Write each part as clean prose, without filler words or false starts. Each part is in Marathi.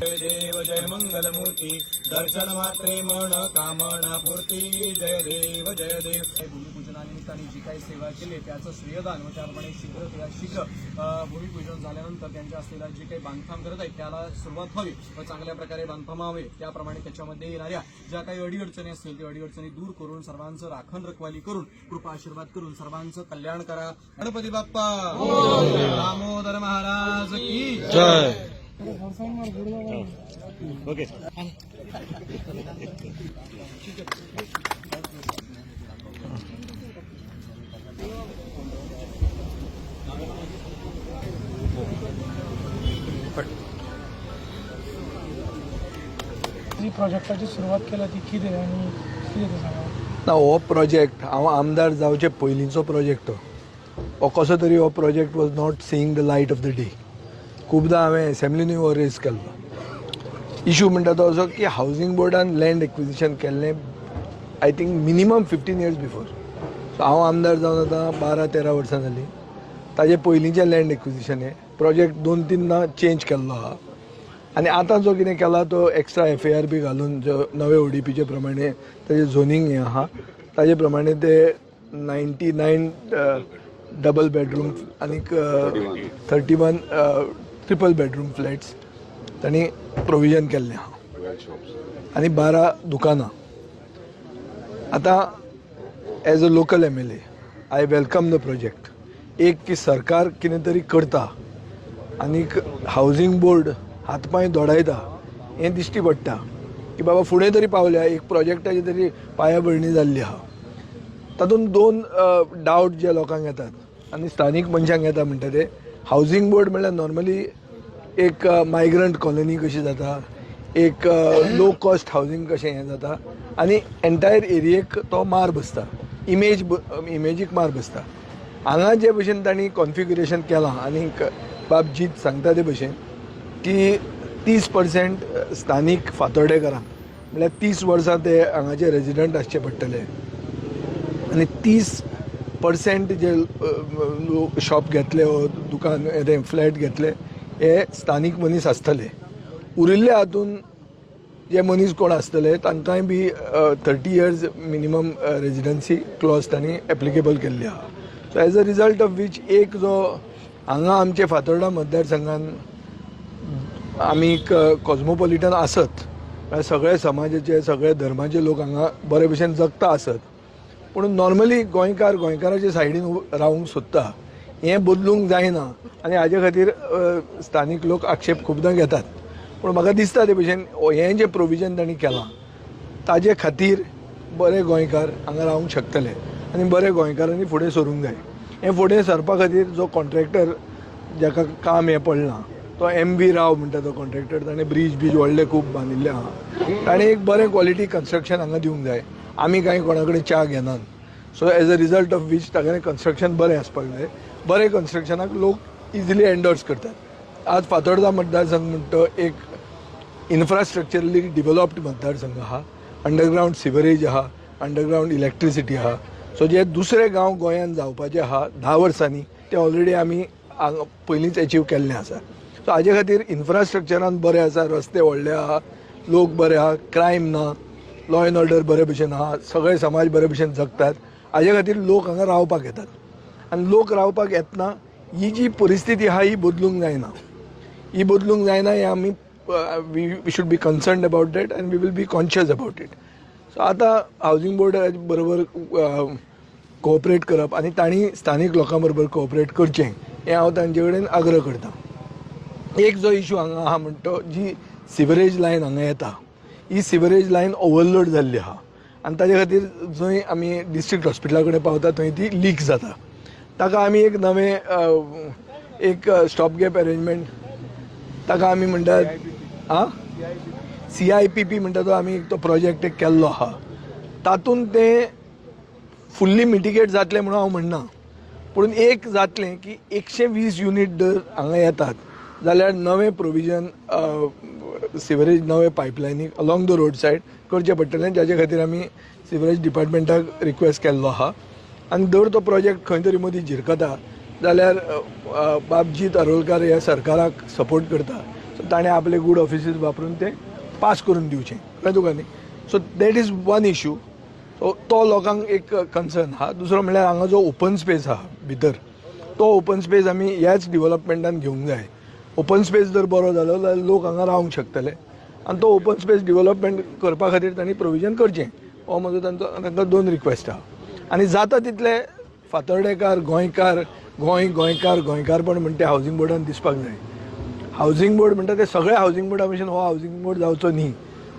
जय देव जय मंगलमूर्ती दर्शन मात्रे मन कामना पूर्ती जय देव जय देव। भूमिपूजनानिमित्ताने जी काही सेवा केली त्याचं श्रेयदान व त्याप्रमाणे शीघ्र भूमिपूजन झाल्यानंतर त्यांच्या असलेला जे काही बांधकाम करत आहेत त्याला सुरुवात व्हावी व चांगल्या प्रकारे बांधकाम व्हावे त्याप्रमाणे त्याच्यामध्ये येणाऱ्या ज्या काही अडीअडचणी असतील त्या अडीअडचणी दूर करून सर्वांचं राखण रखवाली करून कृपा आशीर्वाद करून सर्वांचं कल्याण करा। गणपती बाप्पा दामोदर महाराज की जय। ओके जी प्रोजेक्टाची सुरुवात केला ती कितें आनी कितें तें सांगा ना। हो प्रोजेक्ट हांव आमदार जावचे पयलींचो प्रोजेक्ट हो कसो तरी हो project was not seeing the light of the day. खूबदां हांवें एसेंब्लीनूय हो रेज केल्लो। इशू म्हणटा तो असो की हावजींग बोर्डान लँड एक्विजिशन केल्लें I think minimum 15 years before. So हांव आमदार जावन आतां 12-13 वर्सां जालीं। ताजे पयलींचें लँड एक्विजिशन हे प्रोजेक्ट 2-3दां चेंज केल्लो आहा आनी आतां जो कितें केला तो एक्स्ट्रा FAR बी घालून जो नवे ODPचे प्रमाणे ताजें झोनींग हें आहा ताजे प्रमाणे ते 99 डबल बेडरूम आनीक 31 ट्रिपल बेडरूम फ्लॅट्स तांणी प्रोविजन केल्लें आहा आनी 12 दुकानां। आतां as a local MLA I welcome the project. एक की सरकार कितें तरी करता आनीक हावजींग बोर्ड हातपांय दोडायता हें दिश्टी पडटा की बाबा फुडें तरी पावल्या एक प्रोजेक्टाची तरी पायाभरणी जाल्ली आहा। तातूंत 2 डावट जे लोकांक येतात आनी स्थानीक मनशांक येता म्हणटा ते हावजींग बोर्ड म्हणल्यार नॉर्मली एक मायग्रंट कॉलनी कशी जाता एक लो कॉस्ट हावजींग कशें हें जाता आनी एंटायर एरियेक तो मार बसता इमेजीक मार बसता। हांगा जे भशेन तांणी कॉन्फिगरेशन केलां आनीक बाबजीत सांगता ते भशेन की 30% स्थानीक फातोर्डेकारांक म्हळ्यार 30 वर्सां ते हांगाचे रेजिडंट आसचे पडटले आनी 30% जे शॉप घेतले वो दुकान ते फ्लॅट घेतले हे स्थानीक मनीस आसतले। उरिल्ल्या हातून जे मनीस कोण आसतले तांकांय बी 30 years मिनिमम रेजिडन्सी क्लॉज तांणी एप्लिकेबल केल्ली आहा। So as a result of which एक जो हांगा आमचे फातोर्डा मतदारसंघान आमी कॉस्मोपॉलिटन आसत सगळे समाजाचे सगळे धर्माचे लोक हांगा बरे भशेन जगता आसत पूण नॉर्मली गोंयकाराचे सायडीन रावूंक सोदता हें बदलूंक जायना आनी हाजे खातीर स्थानीक लोक आक्षेप खूबदां घेतात। पूण म्हाका दिसता ते भशेन हें जें प्रोविजन तांणी केलां ताजे खातीर बरे गोंयकार हांगा रावूंक शकतले आनी बरे गोंयकारांनी फुडें सरूंक जाय। हें फुडें सरपा खातीर जो कॉन्ट्रॅक्टर जाका काम हें पडलां तो MV राव म्हणटा तो कॉन्ट्रॅक्टर ताणें ब्रीज व्हडले खूब बांदिल्ले आहा ताणें एक बरें क्वॉलिटी कन्स्ट्रक्शन हांगा दिवंक जाय। आमी कांय कोणा कडेन च्या घेनात। So as a result of which ताणें कन्स्ट्रक्शन बरें आसपाक जाय। बरें कन्स्ट्रक्शनाक लोक इजिली एंडोर्स करतात। आज फातोर्डा मतदारसंघ म्हणटा तो एक इन्फ्रास्ट्रक्चरली डिवेलॉप्ड मतदारसंघ आहा। अंडरग्रावंड सिवरेज आहा अंडरग्रावंड इलेक्ट्रिसिटी आहा। सो जे दुसरे गांव गोंयान जावपाचे आहा 10 वर्सांनी ते ऑलरेडी आमी पयलींच अचीव केल्लें आसा। सो हाजे खातीर इन्फ्रास्ट्रक्चरान बरें आसा रस्ते व्हडले आहा लोक बरे आहा क्रायम ना लॉ एंड ऑर्डर बरे भशेन आहा सगळे समाज बरे भशेन जगतात हाजे खातीर लोक हांगा रावपाक येतात आनी लोक रावपाक येतना ही जी परिस्थिती आहा ही बदलूंक जायना हें आमी we should be concerned about that and we will be conscious about it. So आतां हावजींग बोर्डा बरोबर कोऑपरेट करप आनी तांणी स्थानीक लोकां बरोबर कोऑपरेट करचें हें हांव तांचे कडेन आग्रह करतां। एक जो इशू हांगा आहा म्हणटा जी सिवरेज लायन हांगा येता ही सिवरेज लायन ओवरलोड जाल्ली आहा आनी ताजे खातीर जंय आमी डिस्ट्रिक्ट हॉस्पिटला कडेन पावता थंय ती लीक जाता। ताका आमी एक नवें एक स्टॉप गॅप अरेंजमेंट ताका आमी म्हणटात CIPP म्हणटा तो आमी तो प्रोजेक्ट एक केल्लो आहा तातूंत तें फुल्ली मिटिगेट जातलें म्हणून हांव म्हणना पूण एक जातलें की 120 युनिट जर हांगा येतात जाल्यार नवें प्रोविजन सिवरेज नवे पायपलायनीक अलॉंग द रोड सायड करचें पडटलें जाचे खातीर आमी सिवरेज डिपार्टमेंटाक रिक्वेस्ट केल्लो आहा आनी जर तो प्रोजेक्ट खंय तरी मदीं झिरकता जाल्यार बाबजीत आरोलकार ह्या सरकाराक सपोर्ट करता ताणें आपले गूड ऑफिसीस वापरून ते पास करून दिवचें कळ्ळें तुका न्ही. So that is one issue. So तो लोकांक एक कन्सर्न आहा. दुसरो म्हणल्यार हांगा जो ओपन स्पेस आहा भितर, तो ओपन स्पेस आमी ह्याच डिवेलपमेंटान घेवंक जाय. ओपन स्पेस जर बरो जालो जाल्यार लोक हांगा रावंक शकतले आनी तो ओपन स्पेस डिवेलपमेंट करपा खातीर तांणी प्रोविजन करचें. हो म्हजो तांकां 2 रिक्वेस्ट आहा. आनी जाता तितले फातर्डेकार गोंयकारपण म्हणटा ते हावजींग बोर्डान दिसपाक जाय. हावजींग बोर्ड म्हणटा ते सगळे हावजींग बोर्डा भशेन हो हावजींग बोर्ड जावचो न्ही.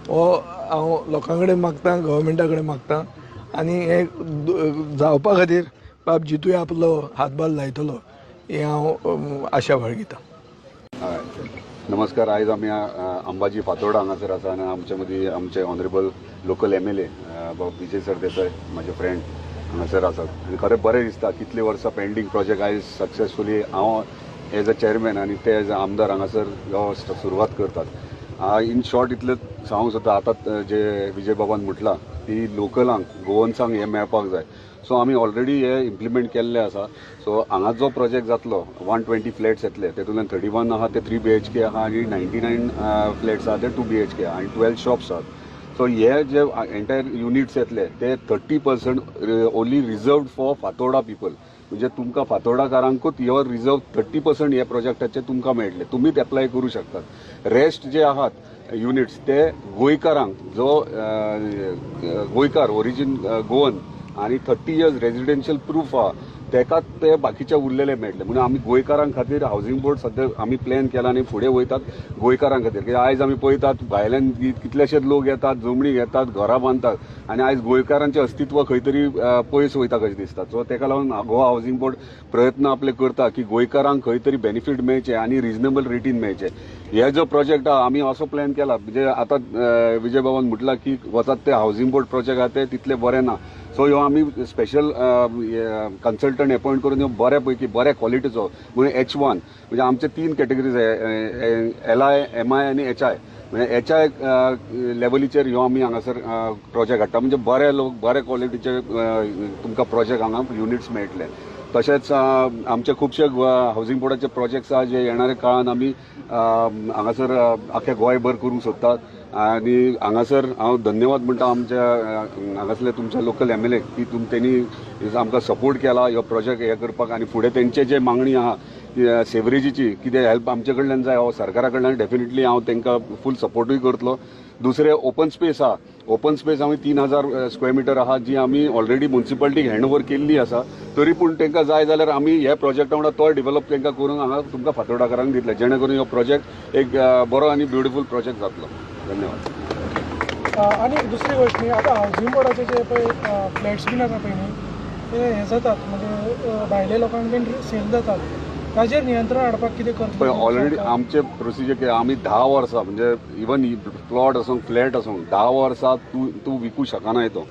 हो हांव लोकां कडेन मागतां, गव्हर्मेंटा कडेन मागतां आनी हे जावपा खातीर बाब जितूय आपलो हातभार लायतलो ही हांव आशा बाळगितां. नमस्कार. आयज आमी अंबाजी फातोर्डा हांगासर आसा आनी आमचे मदीं आमचे honourable local MLA Vijay Sardesai म्हाजे फ्रेंड हांगासर आसात. आनी खरें बरें दिसता कितलीं वर्सां पेंडींग प्रोजेक्ट आयज सक्सेसफुली हांव एज अ चेअरमॅन आनी ते एज अ आमदार हांगासर सुरवात करतात. इन शॉर्ट इतलें सांगूंक सोदता. आतां जे विजय बाबान म्हटलां की लोकलांक गोवन्सांक हें मेळपाक जाय. सो आमी ऑलरेडी हे इम्प्लिमेंट केल्ले आसा. सो हांगा जो प्रोजेक्ट जातलो 120 फ्लॅट्स येतले, तेतूंतल्यान 31 आहा ते 3 BHK आहा आनी 99 फ्लॅट्स आहा ते 2 BHK आनी 12 शॉप्स आहात. सो हे जे एंटायर युनिट्स येतले ते 30% only reserved for Fatorda people. म्हणजे तुमकां फातोर्डाकारांकूच ह्यो रिजर्व 30% हे प्रोजेक्टाचे तुमकां मेळटले. तुमीच एप्लाय करूं शकतात. रेस्ट जे आहात युनिट्स ते गोंयकारांक, जो गोंयकार ओरिजीन गोवन आनी 30 इयर्स रेजिडेन्शियल प्रूफ आहा तेकाच ते बाकीचे उरलेले मेळटले. म्हणून आमी गोंयकारां खातीर हावजींग बोर्ड सद्या आमी प्लॅन केला आनी फुडें वयतात गोंयकारां खातीर. कित्याक आयज आमी पळयतात भायल्यान कितलेशेच लोक येतात, जमणी घेतात, घरां बांदतात आनी आयज गोंयकारांचें अस्तित्व खंय तरी पयस वयता कशें दिसता. सो तेका लागून गोवा हावजींग बोर्ड प्रयत्न आपले करता की गोंयकारांक खंय तरी बेनिफीट मेळचे आनी रिजनेबल रेटीन मेळचे. हे जो प्रोजेक्ट आहा आमी असो प्लॅन केला. म्हणजे आतां विजय बाबान म्हटलां की वतात ते हावजींग बोर्ड प्रोजेक्ट आहा ते तितले बरे ना. सो ह्यो आमी स्पेशल कन्सल्टंट अपॉयंट करून ह्यो बऱ्या पैकी बऱ्या क्वॉलिटीचो म्हणून H1 म्हणजे आमचे 3 कॅटेगरीज LI, MI आनी HI. म्हणजे HI लेवलीचेर ह्यो आमी हांगासर प्रोजेक्ट हाडटा. म्हणजे बरे लोक बऱ्या क्वॉलिटीचे तुमकां प्रोजेक्ट हांगा युनिट्स मेळटले. तशेंच आमचे खुबशे हावजींग बोर्डाचे प्रोजेक्ट्स आहा जे येणाऱ्या काळान आमी हांगासर आख्या गोंयभर करूंक सोदतात. आनी हांगासर हांव धन्यवाद म्हणटा आमच्या हांगासले तुमच्या लोकल MLA की तेणी आमकां सपोर्ट केला ह्यो प्रोजेक्ट हे करपाक. आनी फुडें तेंचे जे मागणी आहा सेवरेजीची कितें हेल्प आमचे कडल्यान जाय हो सरकारा कडल्यान डेफिनेटली हांव तांकां फूल सपोर्टूय करतलो. दुसरें ओपन स्पेस आहा. ओपन स्पेस आमी 3000 स्क्वेअर मिटर आहा जी आमी ऑलरेडी म्युन्सिपालिटीक हँड ओवर केल्ली आसा. तरी पूण तांकां जाय जाल्यार आमी ह्या प्रोजेक्टा वांगडा तो डेव्हलप तांकां करून हांगा तुमकां फातोर्डाकारांक दितले, जेणे करून हो प्रोजेक्ट एक बरो आनी ब्युटिफूल प्रोजेक्ट जातलो. धन्यवाद. आणि दुसरी गोष्ट न्ही, आता हावजींग बोर्डाचे जे पळय फ्लॅट्स बीन आसा पळय न्ही ते हे जातात म्हणजे भायल्या लोकांक बीन सेल जातात. ताजेर नियंत्रण हाडपाक कितें करता? पळय ऑलरेडी आमचे प्रोसिजर कितें आमी 10 वर्सां म्हणजे इवन प्लॉट आसूं फ्लॅट आसूं 10 वर्सां तूं विकूं शकना येतो.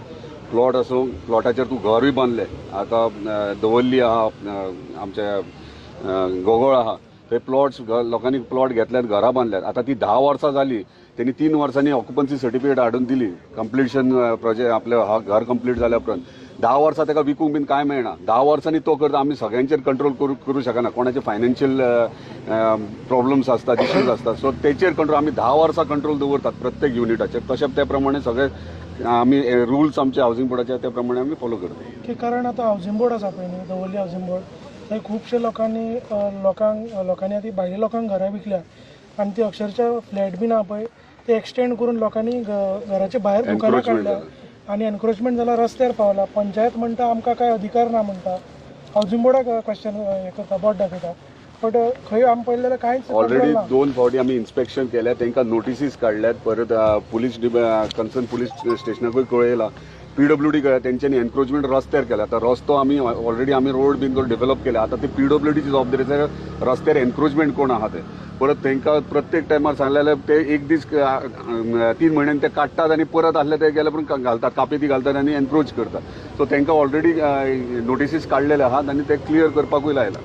प्लॉट आसूं प्लॉटाचेर तूं घरूय बांदलें. आतां दवर्ली आहा आमचे गोगोळ आहा थंय प्लॉट्स लोकांनी प्लॉट घेतल्यात, घरां बांदल्यात. आतां ती 10 वर्सां जाली. त्यांनी 3 वर्सांनी ऑक्युपन्सी सर्टिफिकेट हाडून दिली कम्प्लिशन प्रोजेक्ट आपलं घर कंप्लीट जाल्या उपरांत. 10 वर्सां ताका विकूंक बीन कांय मेळना. 10 वर्सांनी तो करता. आमी सगळ्यांचेर कंट्रोल करूं शकना. कोणाचे फायनान्शियल प्रॉब्लम्स आसतात, इश्यूज आसतात. सो तेचेर कंट्रोल आमी 10 वर्सां कंट्रोल दवरतात प्रत्येक युनिटाचेर. तशें त्या प्रमाणे सगळे आमी रुल्स आमचे हावजींग बोर्डाचे त्या प्रमाणे आमी फॉलो करता. कारण आता हावजींग बोर्ड आसा पळय न्ही दवर्ली हावजींग बोर्ड थंय खुबशे लोकांनी आतां भायल्या लोकांक घरां विकल्या आनी ती अक्षरशः फ्लॅट बीन आहा पळय ते एक्सटेंड करून लोकांनी घराच्या भायर दुकानां काडल्या आनी एनक्रोचमेंट जाल्यार रस्त्यार पावला. पंचायत म्हणटा आमकां कांय अधिकार ना म्हणटा. हावजींग बोर्डाक क्वेश्चन हे करता, बोट दाखयता. बट खंय आमी पळयलें जाल्यार कांयच ऑलरेडी 2 फावटी आमी इन्स्पेक्शन केल्या, तांकां नोटिसीस काडल्यात. परत पुलीस कन्सर्न पुलीस स्टेशनाकूय कळयला. PWD तेंच्यांनी एनक्रोचमेंट रस्त्यार केला. आतां रस्तो आमी ऑलरेडी आमी रोड बीन डेव्हलप केला. आतां ती PWDची जबाबदारी आसा रस्त्यार एनक्रोचमेंट कोण आहा ते. परत तांकां प्रत्येक टायमार सांगलेले ते एक दीस 3 म्हयन्यान ते काडटात आनी परत आहले ते गेले पण घालतात, कापेती घालतात आनी एनक्रोच करतात. सो तांकां ऑलरेडी नोटिसीस काडलेले आहात आनी ते क्लियर करपाकूय लायला.